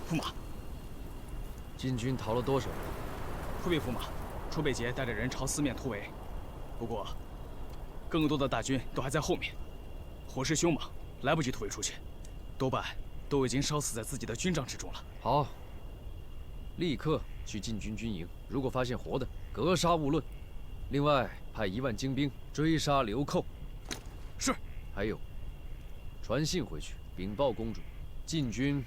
驸马，晋军逃了多少人？回禀驸马，楚北捷带着人朝四面突围，不过更多的大军都还在后面，火势凶猛，来不及突围出去，多半都已经烧死在自己的军帐之中了。好，立刻去禁军军营，如果发现活的，格杀勿论。另外，派1万精兵追杀流寇。是。还有，传信回去禀报公主，晋军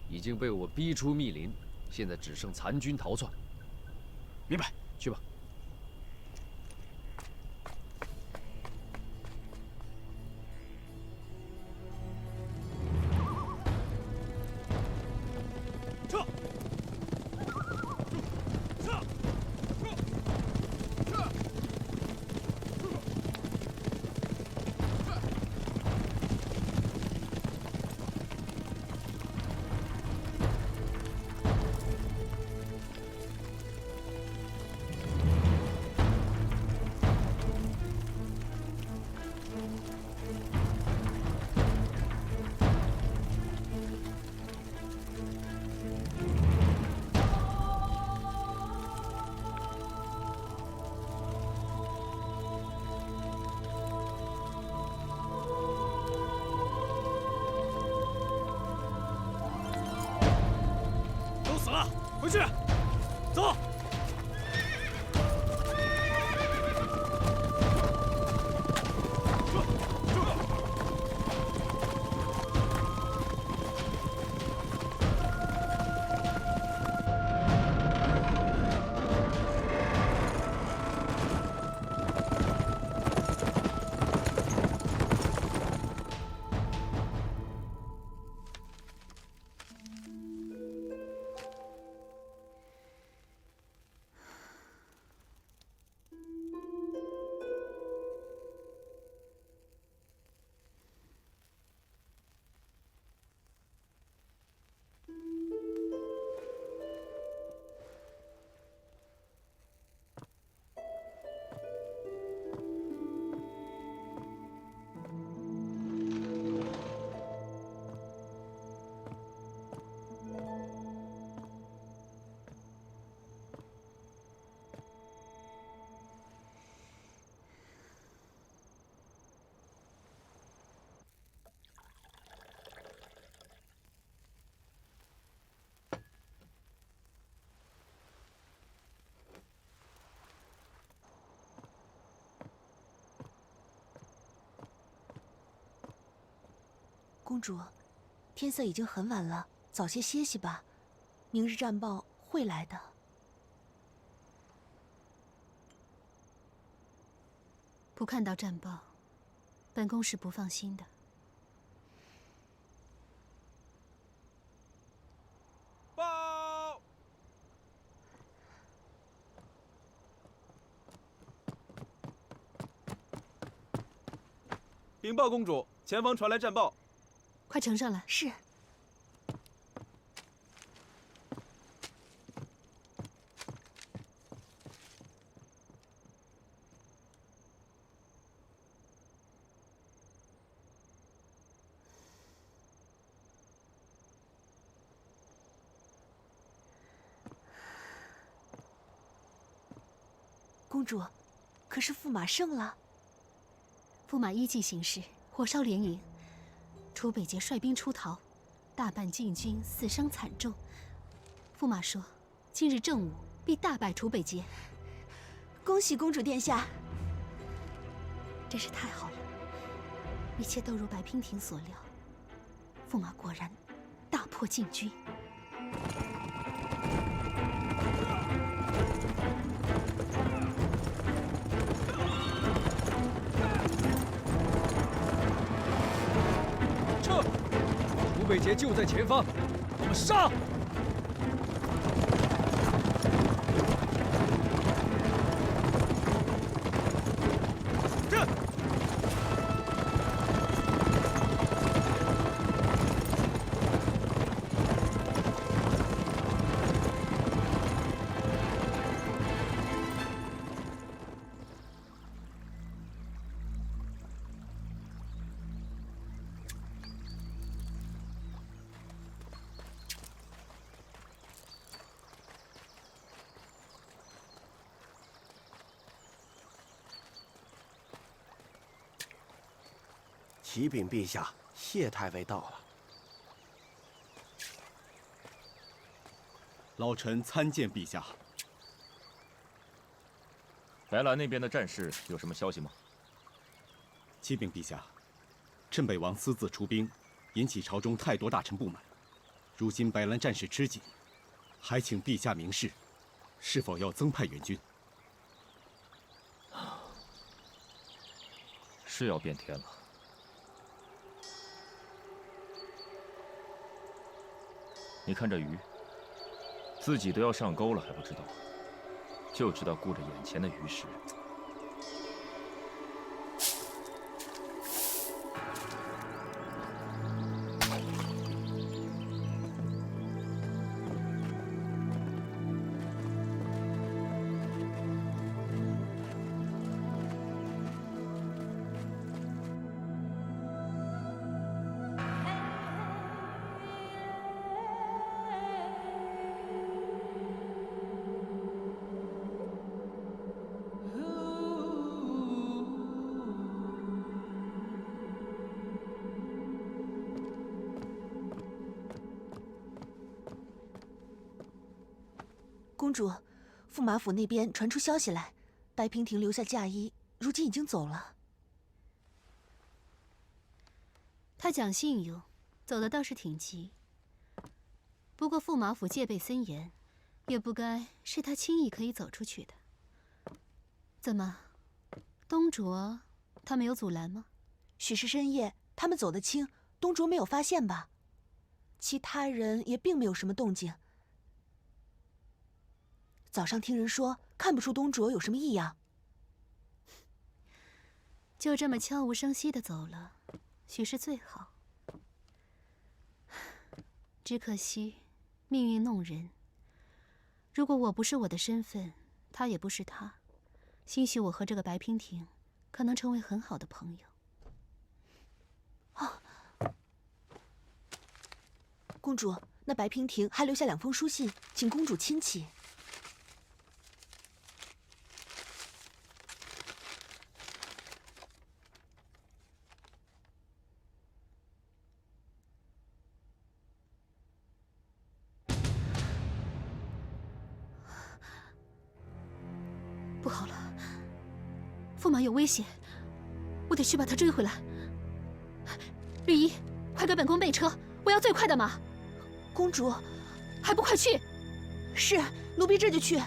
已经被我逼出密林，现在只剩残军逃窜。明白，去吧。撤！撤！撤！回去，走。公主，天色已经很晚了，早些歇息吧。明日战报会来的。不看到战报，本宫是不放心的。报！禀报公主，前方传来战报。快呈上来。是。公主，可是驸马胜了。驸马依计行事，火烧连营。楚北捷率兵出逃，大半禁军死伤惨重。驸马说，今日正午必大败楚北捷。恭喜公主殿下！真是太好了，一切都如白娉婷所料，驸马果然大破禁军。楚北捷就在前方，我们杀！战！启禀陛下，谢太尉到了。老臣参见陛下。白兰那边的战事有什么消息吗？启禀陛下，镇北王私自出兵，引起朝中太多大臣不满。如今白兰战事吃紧，还请陛下明示，是否要增派援军？是要变天了。你看这鱼，自己都要上钩了还不知道，就知道顾着眼前的鱼食。公主，驸马府那边传出消息来，白娉婷留下嫁衣，如今已经走了。他讲信用，走的倒是挺急。不过驸马府戒备森严，也不该是他轻易可以走出去的。怎么，东卓他没有阻拦吗？许是深夜，他们走得轻，东卓没有发现吧？其他人也并没有什么动静。早上听人说，看不出东卓有什么异样。就这么悄无声息地走了，许是最好。只可惜，命运弄人。如果我不是我的身份，他也不是他，兴许我和这个白娉婷可能成为很好的朋友。啊，公主，那白娉婷还留下2封书信，请公主亲启。不好了，驸马有危险，我得去把他追回来。绿衣，快给本宫备车，我要最快的马。公主，还不快去！是，奴婢这就去。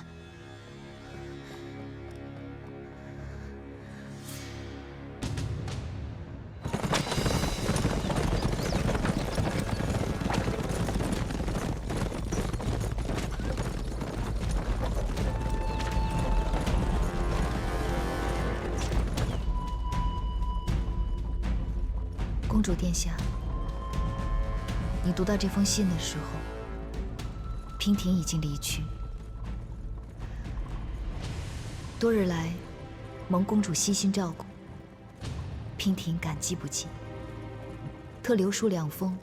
公主殿下，你读到这封信的时候，娉婷已经离去。多日来，蒙公主悉心照顾，娉婷感激不尽，特留书2封，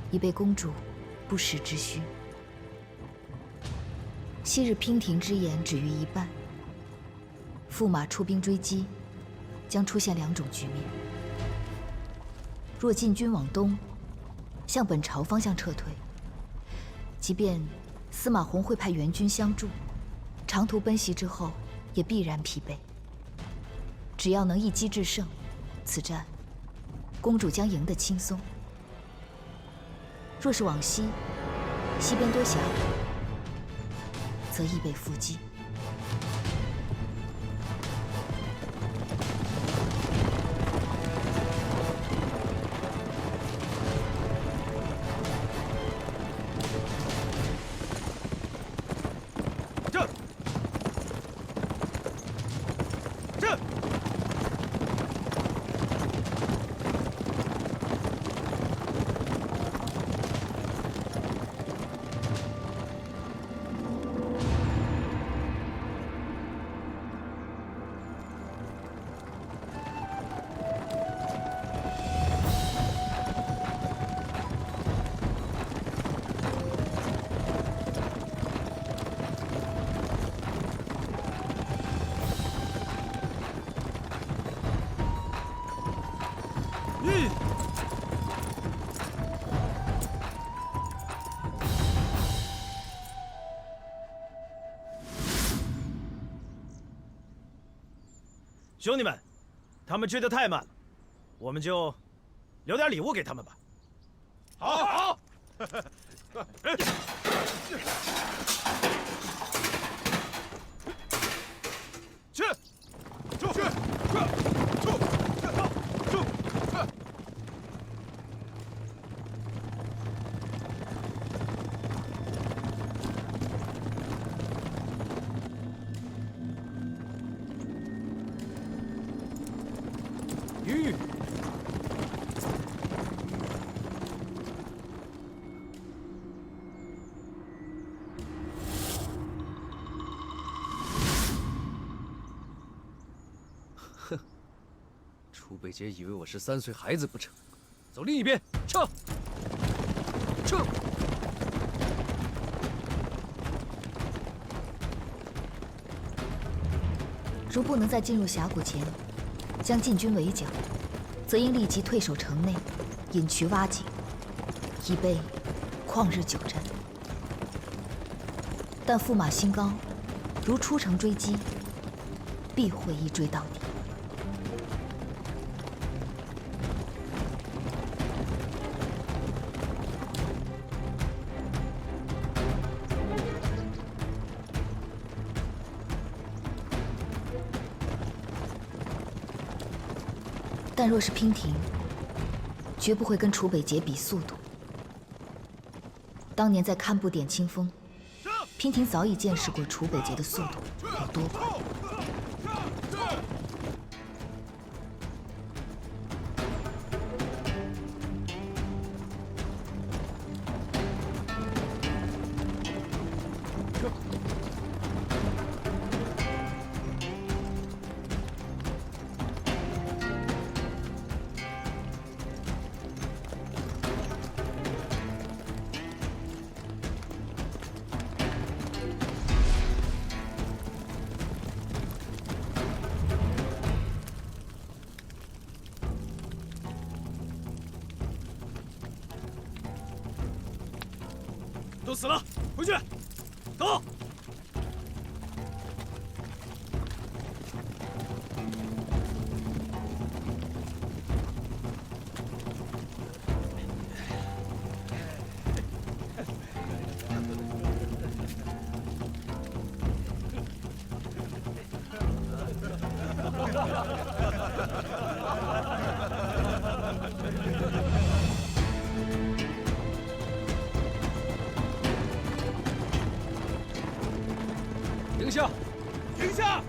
以备公主不时之需。昔日娉婷之言止于一半，驸马出兵追击，将出现2种局面。若禁军往东，向本朝方向撤退，即便司马弘会派援军相助，长途奔袭之后也必然疲惫。只要能一击制胜，此战公主将赢得轻松。若是往西，西边多狭隘，则易被伏击。兄弟们，他们追得太慢了，我们就留点礼物给他们吧。好。去，住，去，鱼。哼，楚北杰以为我是3岁孩子不成？走另一边，撤！撤！如不能在进入峡谷前将禁军围剿，则应立即退守城内，引渠挖井，以备旷日久战。但驸马心高，如出城追击，必会一追到底。但若是娉婷，绝不会跟楚北杰比速度。当年在堪布点清风，娉婷早已见识过楚北杰的速度有多快。都死了，回去，走。停下！停下！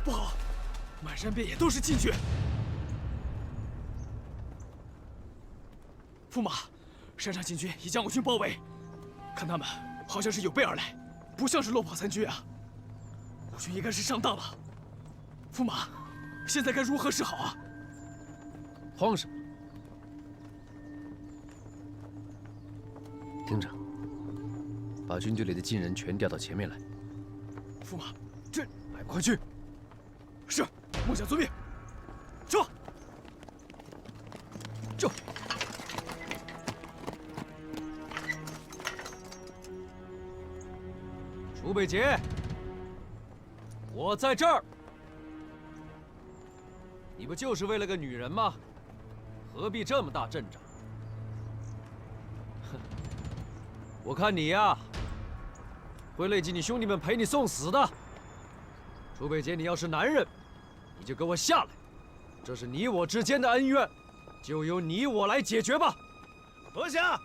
不好，满山遍野都是禁军。驸马，山上禁军已将我军包围，看他们好像是有备而来，不像是落跑参军啊。我军应该是上当了。驸马，现在该如何是好啊？慌什么？听着，把军队里的禁人全调到前面来。驸马，这快去！是，末将遵命。撤！撤！楚北杰，我在这儿。你不就是为了个女人吗？何必这么大阵仗？哼，我看你呀，会累及你兄弟们陪你送死的。楚北杰，你要是男人，你就给我下来！这是你我之间的恩怨，就由你我来解决吧。阁下，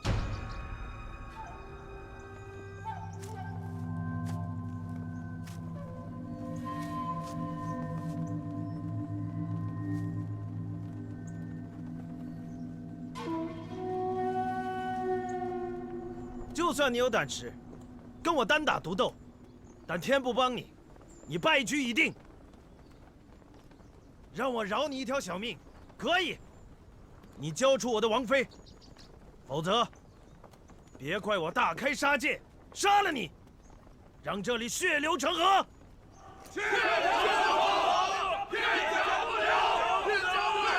就算你有胆识，跟我单打独斗，但天不帮你，你败局已定。让我饶你一条小命，可以。你交出我的王妃，否则，别怪我大开杀戒，杀了你，让这里血流成河。血流成河，骗假不了，骗假不了。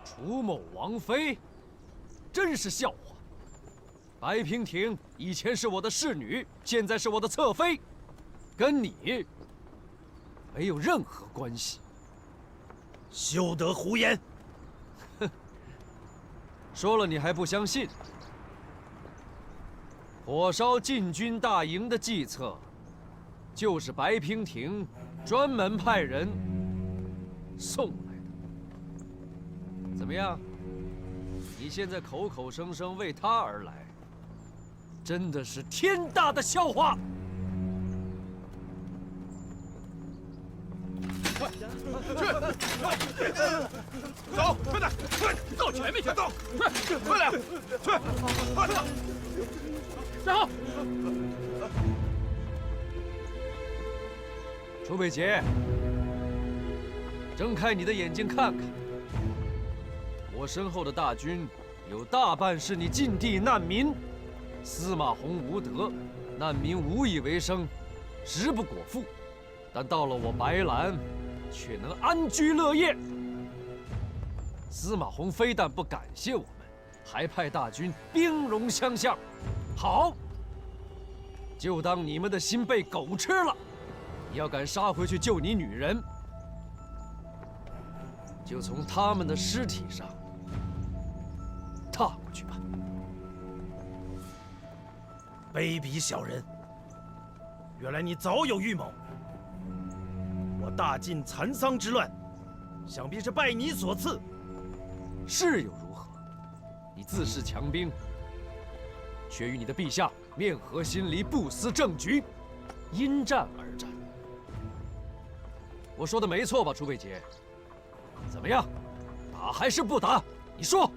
楚某王妃，真是笑话。白娉婷以前是我的侍女，现在是我的侧妃，跟你没有任何关系。休得胡言！哼，说了你还不相信？火烧禁军大营的计策，就是白娉婷专门派人送来的。怎么样？你现在口口声声为他而来，真的是天大的笑话！走，快点，快，到前面去，走，快点，去，快点，站好。楚北杰，睁开你的眼睛看看，我身后的大军有大半是你禁地难民。司马洪无德，难民无以为生，食不果腹，但到了我白兰，却能安居乐业。司马洪非但不感谢我们，还派大军兵戎相向。好，就当你们的心被狗吃了。你要敢杀回去救你女人，就从他们的尸体上踏过去吧。卑鄙小人！原来你早有预谋。我大晋蚕桑之乱，想必是拜你所赐。是又如何？你自恃强兵，却与你的陛下面和心离，不思政局，因战而战。我说的没错吧，楚北杰？怎么样，打还是不打？你说。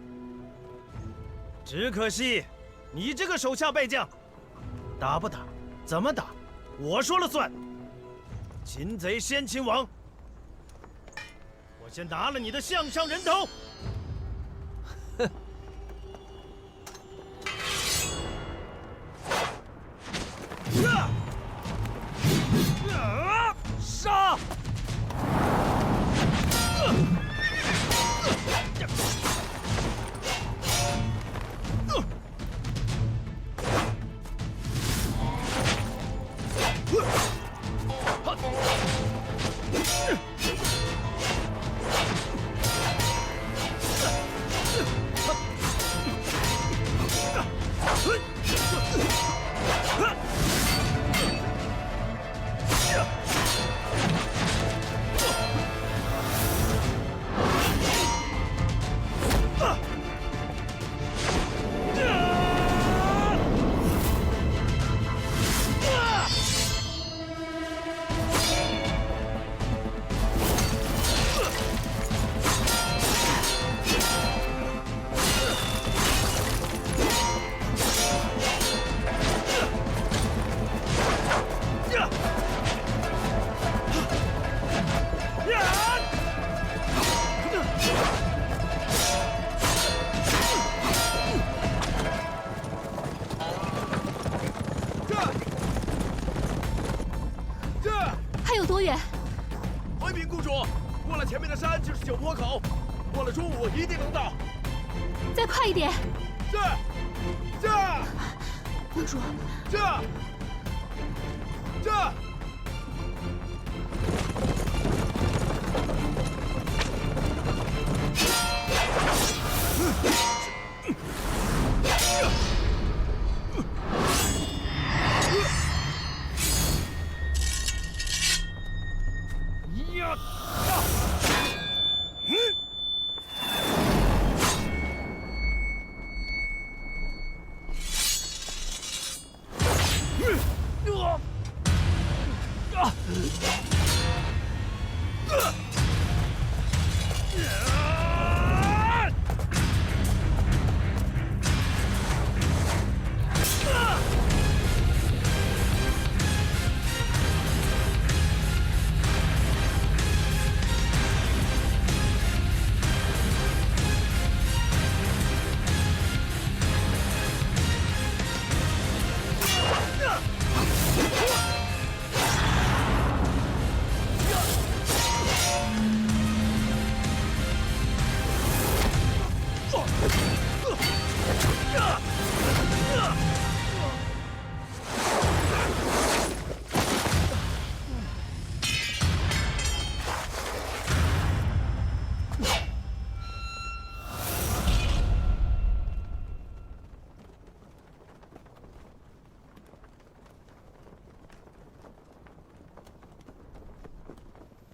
只可惜，你这个手下败将。打不打，怎么打，我说了算。擒贼先擒王，我先拿了你的项上人头。哼！杀！还有多远？回禀公主，过了前面的山就是九坡口，过了中午一定能到。再快一点！是，是。公主，是，是。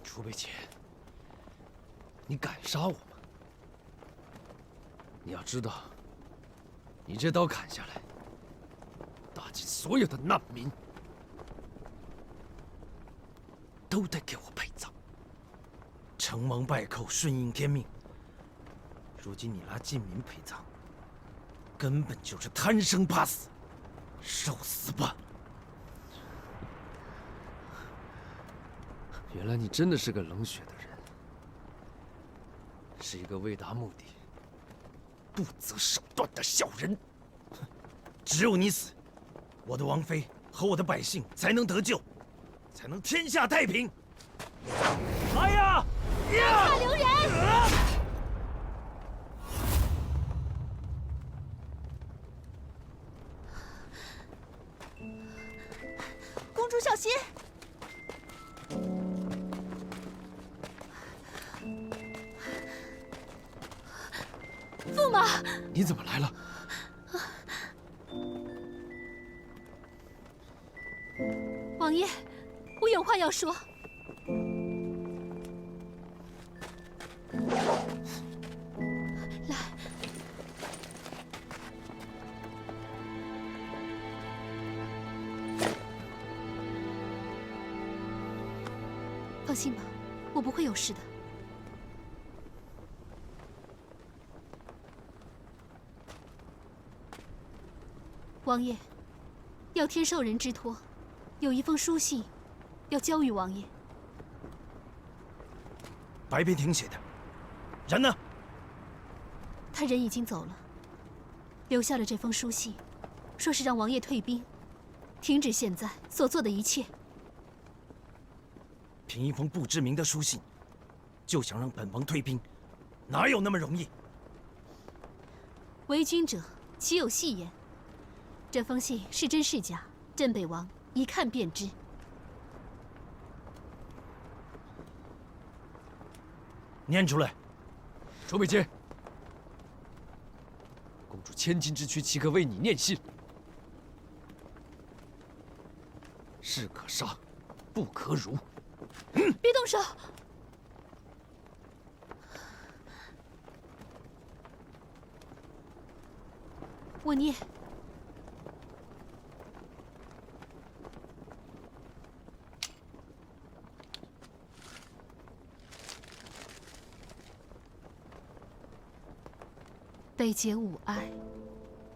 楚北姐，你敢杀我吗？你要知道，你这刀砍下来，大晋所有的难民都得给我陪葬。成王败寇，顺应天命。如今你拉晋民陪葬，根本就是贪生怕死，受死吧！原来你真的是个冷血的人，是一个为达目的不择手段的小人。只有你死，我的王妃和我的百姓才能得救，才能天下太平。来呀！下留人！公主小心！驸马，你怎么来了？王爷，我有话要说。来，放心吧，我不会有事的。王爷，要天授人之托，有一封书信要交与王爷。白边亭写的，人呢？他人已经走了，留下了这封书信，说是让王爷退兵，停止现在所做的一切。凭一封不知名的书信，就想让本王退兵，哪有那么容易？为君者，岂有戏言？这封信是真是假，镇北王一看便知。念出来。楚北街，公主千金之躯，岂可为你念信？士可杀，不可辱。别动手！我念。北节吾爱，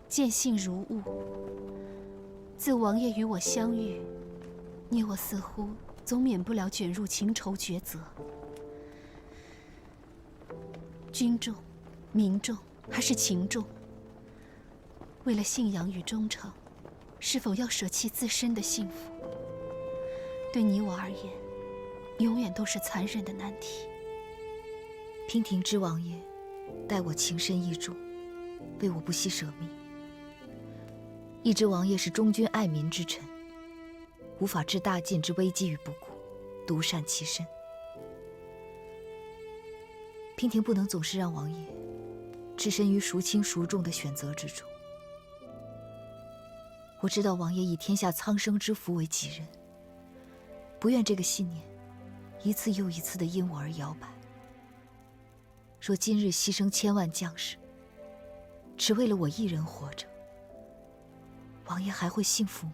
见信如晤。自王爷与我相遇，你我似乎总免不了卷入情仇抉择。君重、民重还是情重？为了信仰与忠诚，是否要舍弃自身的幸福？对你我而言，永远都是残忍的难题。娉婷知王爷待我情深意重，为我不惜舍命。一知王爷是忠君爱民之臣，无法置大晋之危机于不顾，独善其身。娉婷不能总是让王爷置身于孰轻孰重的选择之中。我知道王爷以天下苍生之福为己任，不愿这个信念一次又一次地因我而摇摆。若今日牺牲千万将士，只为了我一人活着，王爷还会幸福吗？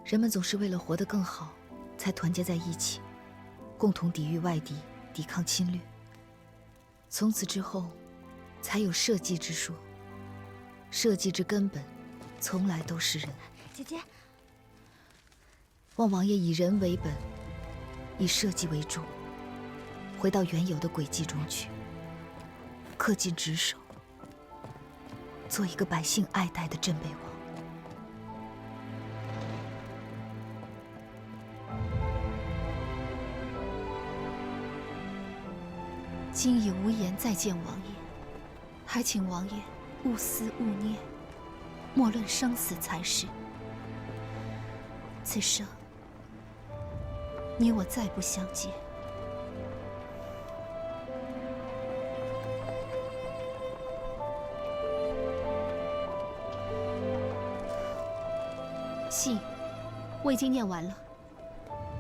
人们总是为了活得更好，才团结在一起，共同抵御外敌，抵抗侵略。从此之后，才有社稷之说。社稷之根本，从来都是人。姐姐，望王爷以人为本，以社稷为重，回到原有的轨迹中去，恪尽职守，做一个百姓爱戴的镇北王。今已无颜再见王爷，还请王爷勿思勿念，莫论生死才是。此生，你我再不相见。信，我已经念完了。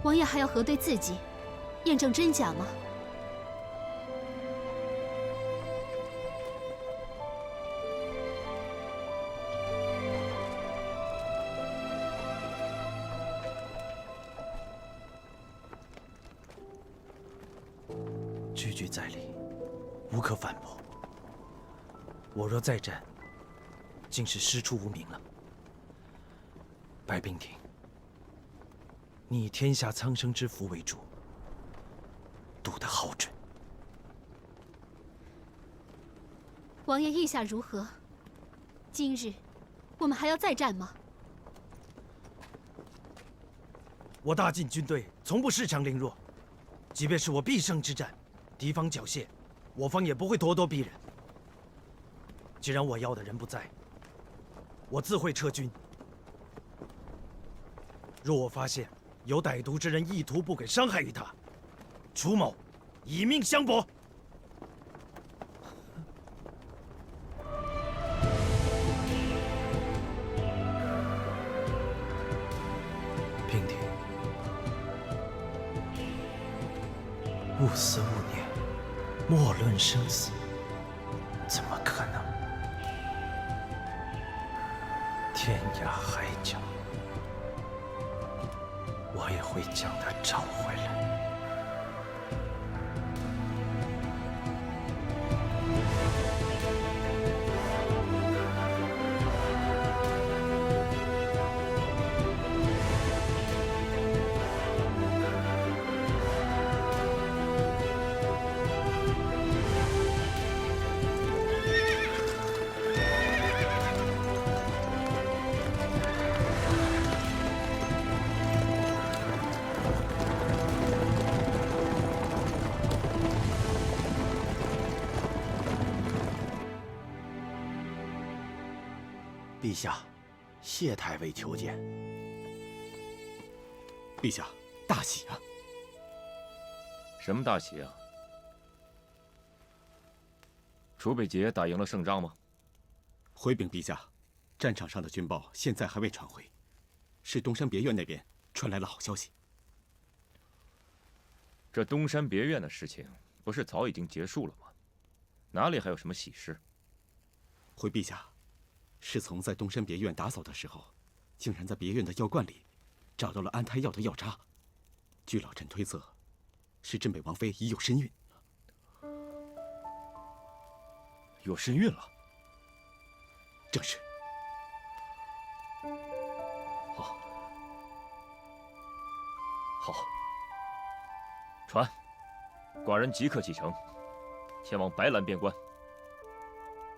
王爷还要核对自己，验证真假吗？句句在理，无可反驳。我若再战，竟是师出无名了。白冰亭，你以天下苍生之福为主，赌得好准。王爷意下如何？今日我们还要再战吗？我大晋军队从不恃强凌弱，即便是我必胜之战，敌方缴械，我方也不会咄咄逼人。既然我要的人不在，我自会撤军。若我发现有歹毒之人意图不给伤害于他，楚某以命相搏。平亭，勿思勿念，莫论生死，怎么可能？天涯海角，我也会将他找回来。陛下，谢太尉求见。陛下，大喜啊！什么大喜啊？楚北捷打赢了胜仗吗？回禀陛下，战场上的军报现在还未传回，是东山别院那边传来了好消息。这东山别院的事情不是早已经结束了吗？哪里还有什么喜事？回陛下，侍从在东山别院打扫的时候，竟然在别院的药罐里找到了安胎药的药渣。据老臣推测，是镇北王妃已有身孕。有身孕了？正是。好，好。传，寡人即刻启程，前往白兰边关，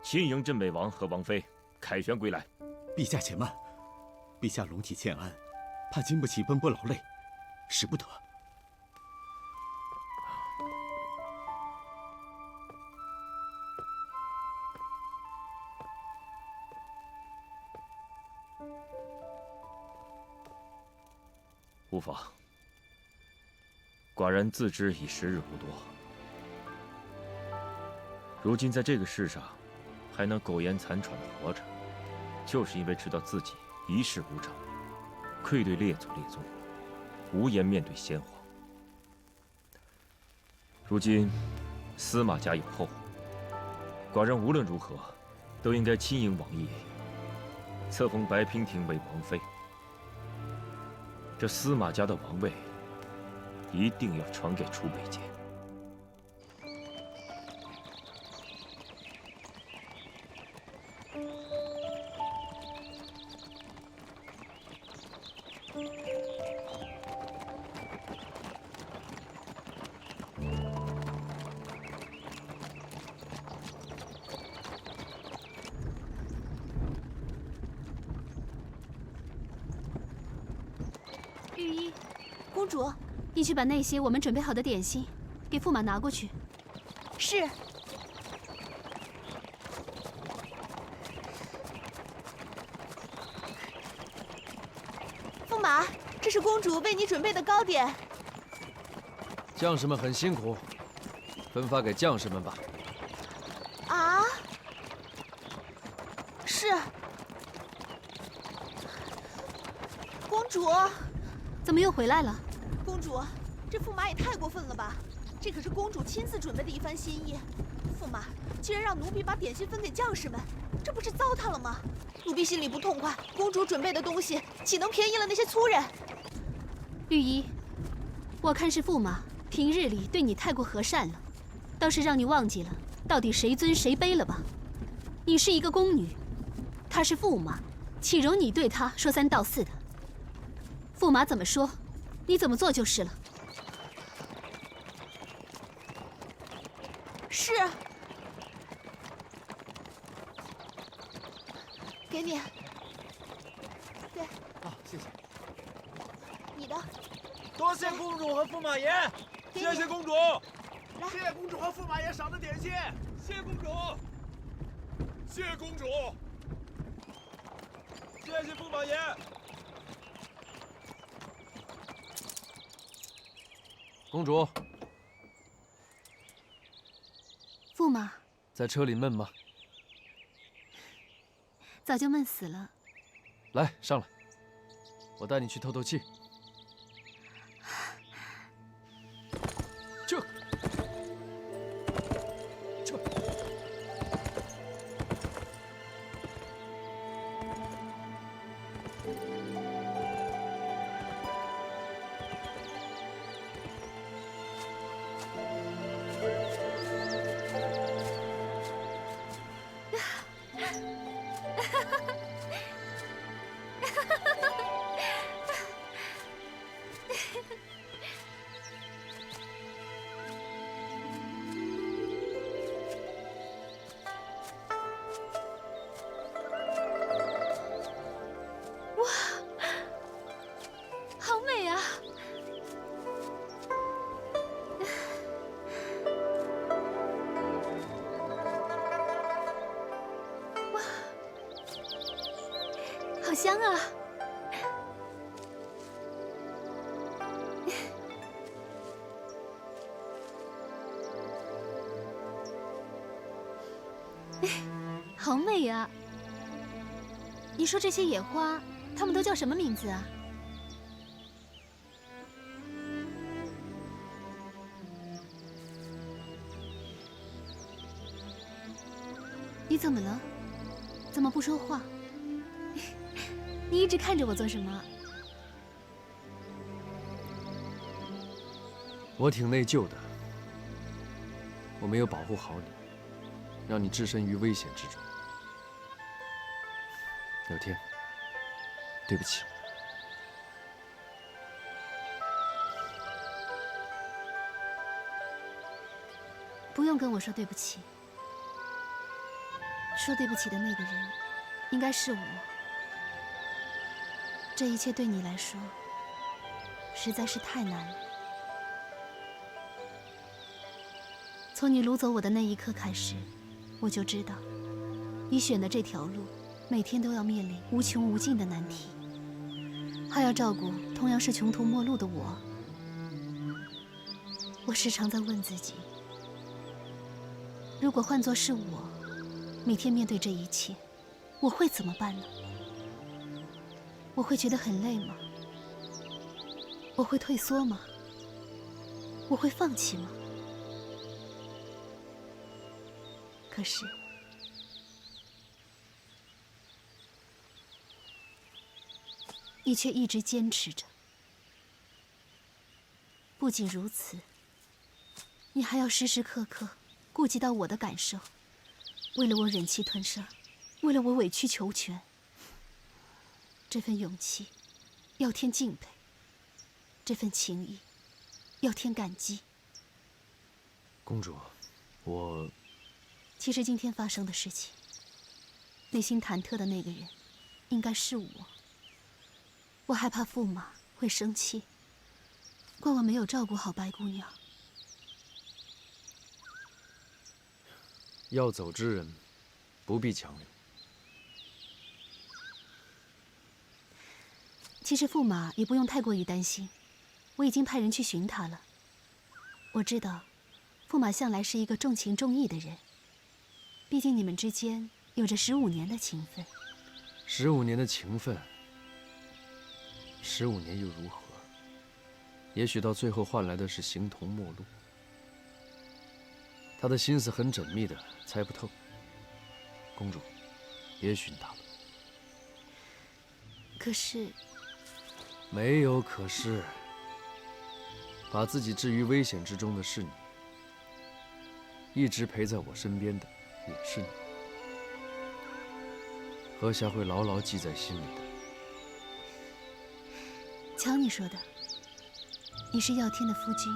亲迎镇北王和王妃凯旋归来。陛下且慢，陛下龙体欠安，怕经不起奔波劳累，使不得。无妨，寡人自知已时日无多，如今在这个世上还能苟延残喘的活着，就是因为知道自己一事无成，愧对列祖列宗，无颜面对先皇。如今司马家有后，寡人无论如何都应该亲迎王爷，册封白娉婷为王妃。这司马家的王位一定要传给楚北捷。御医，公主，你去把那些我们准备好的点心给驸马拿过去。是。马，这是公主为你准备的糕点。将士们很辛苦，分发给将士们吧。啊？是。公主，怎么又回来了？公主，这驸马也太过分了吧！这可是公主亲自准备的一番心意。驸马居然让奴婢把点心分给将士们，这不是糟蹋了吗？奴婢心里不痛快。公主准备的东西岂能便宜了那些粗人？绿衣，我看是驸马平日里对你太过和善了，倒是让你忘记了到底谁尊谁卑了吧？你是一个宫女，他是驸马，岂容你对他说三道四的？驸马怎么说，你怎么做就是了。是。给你。对。啊，谢谢。你的。多谢公主和驸马爷，谢谢公主。来，谢谢公主和驸马爷赏的点心，谢谢公主，谢谢公主，谢谢驸马爷。公主，驸马在车里闷吗？早就闷死了。来，上来，我带你去透透气。这。好美啊！哇，好香啊！好美啊！你说这些野花，它们都叫什么名字啊？你怎么了？怎么不说话？你一直看着我做什么？我挺内疚的，我没有保护好你，让你置身于危险之中。有天，对不起。不用跟我说对不起。说对不起的那个人，应该是我。这一切对你来说，实在是太难了。从你掳走我的那一刻开始，我就知道，你选的这条路，每天都要面临无穷无尽的难题，还要照顾同样是穷途末路的我。我时常在问自己，如果换作是我，每天面对这一切，我会怎么办呢？我会觉得很累吗？我会退缩吗？我会放弃吗？可是，你却一直坚持着。不仅如此，你还要时时刻刻顾及到我的感受。为了我忍气吞声，为了我委曲求全，这份勇气要添敬佩，这份情谊要添感激。公主，我……其实今天发生的事情，内心忐忑的那个人，应该是我。我害怕驸马会生气，怪我没有照顾好白姑娘。要走之人，不必强留。其实驸马也不用太过于担心，我已经派人去寻他了。我知道，驸马向来是一个重情重义的人，毕竟你们之间有着15年的情分。15年的情分，15年又如何？也许到最后换来的是形同陌路。他的心思很缜密的，猜不透。公主，别寻他了。可是，没有可是。把自己置于危险之中的是你，一直陪在我身边的也是你。阁下会牢牢记在心里的。瞧你说的，你是耀天的夫君，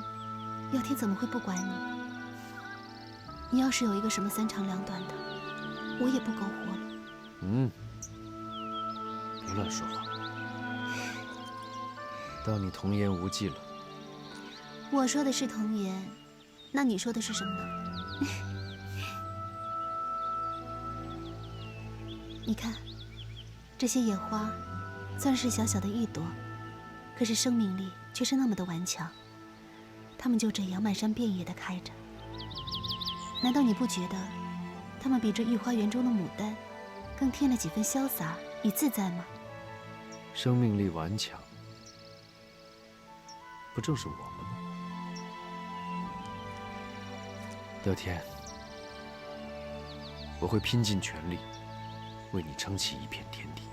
耀天怎么会不管你？你要是有一个什么3长2短的，我也不苟活了。别乱说话。当你童言无忌了。我说的是童言，那你说的是什么呢？你看，这些野花，算是小小的一朵，可是生命力却是那么的顽强。它们就这样漫山遍野的开着。难道你不觉得，它们比这御花园中的牡丹，更添了几分潇洒与自在吗？生命力顽强，不正是我们吗？乐天，我会拼尽全力，为你撑起一片天地。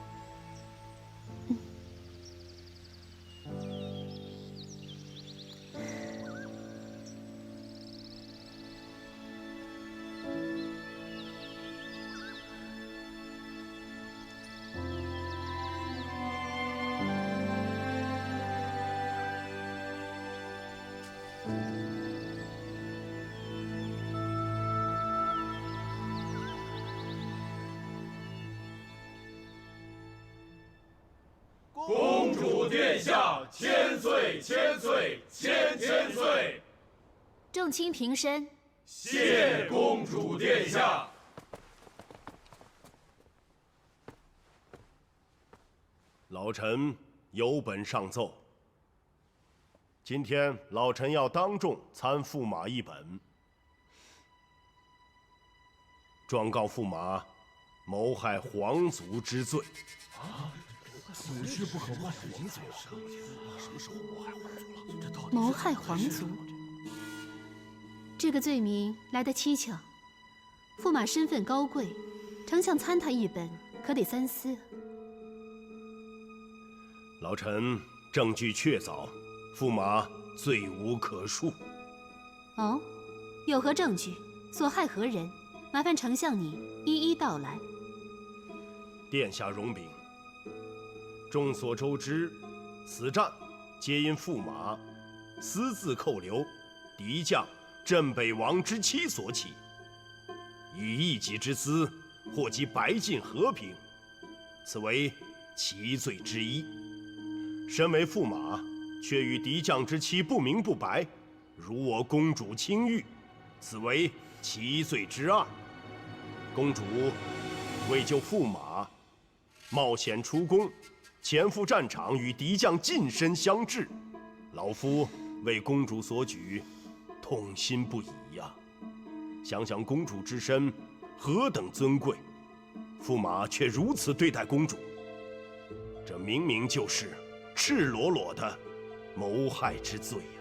公主殿下，千岁千岁千千岁！众卿平身。谢公主殿下。老臣有本上奏。今天老臣要当众参驸马一本，状告驸马谋害皇族之罪。此事不可外人所知。什么时候谋害皇族了？谋害皇族，这个罪名来得蹊跷。驸马身份高贵，丞相参他一本，可得三思。老臣证据确凿，驸马罪无可恕。哦，有何证据？所害何人？麻烦丞相你一一道来。殿下容禀。众所周知，此战皆因驸马私自扣留敌将镇北王之妻所起，以一己之私祸及白晋和平，此为其罪之一。身为驸马，却与敌将之妻不明不白，辱我公主清誉，此为其罪之二。公主为救驸马，冒险出宫，前赴战场与敌将近身相峙，老夫为公主所举，痛心不已呀。想想公主之身何等尊贵，驸马却如此对待公主，这明明就是赤裸裸的谋害之罪呀！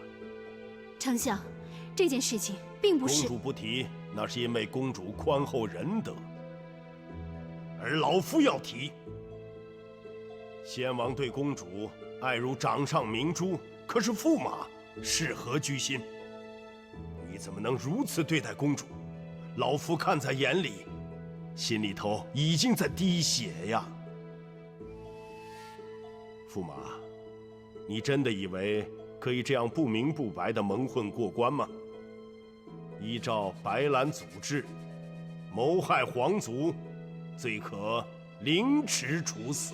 丞相，这件事情并不是……公主不提，那是因为公主宽厚仁德，而老夫要提。先王对公主爱如掌上明珠，可是驸马是何居心？你怎么能如此对待公主？老夫看在眼里，心里头已经在滴血呀！驸马，你真的以为可以这样不明不白的蒙混过关吗？依照白兰祖制，谋害皇族，罪可凌迟处死。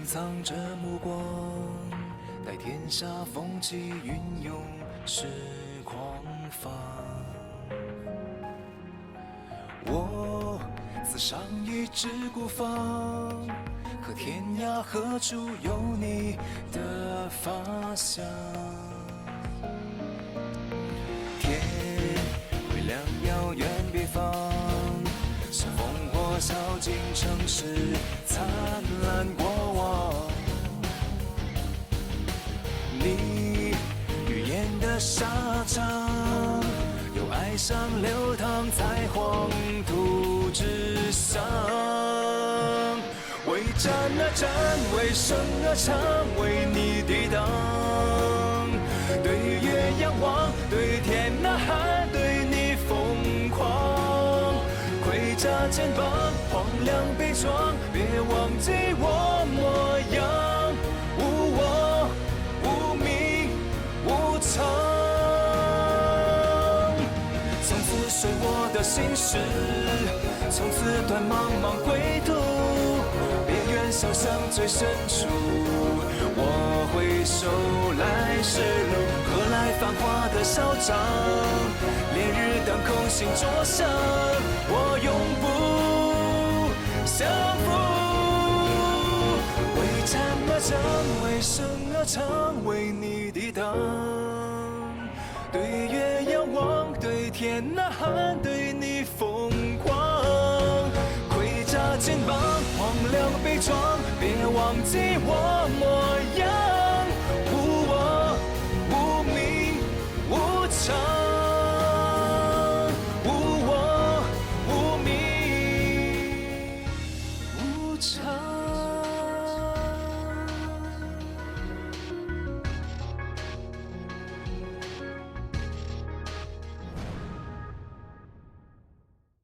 藏着目光，待天下风起云涌时狂放。我自上一支孤芳，可天涯何处有你的发香？天会亮，遥远北方，是烽火烧尽城市灿烂过往。你语言的沙场，有爱上流淌在黄土之上。为战而战，为生而唱，为你抵挡。对月仰望，对天呐喊，对你疯狂。盔甲肩膀，荒凉悲怆，别忘记我模样。无我，无名，无常。从此随我的心事，从此断茫茫归途。别愿潇湘最深处，我回首来时路，何来繁华的嚣张？烈日当空，心灼伤，我永不降服。为战而战，为生而唱，为你抵挡。对月仰望，对天呐喊，对你疯狂。盔甲肩膀，荒凉悲怆，别忘记我模样。无我，无名，无常。无我，无名，无常。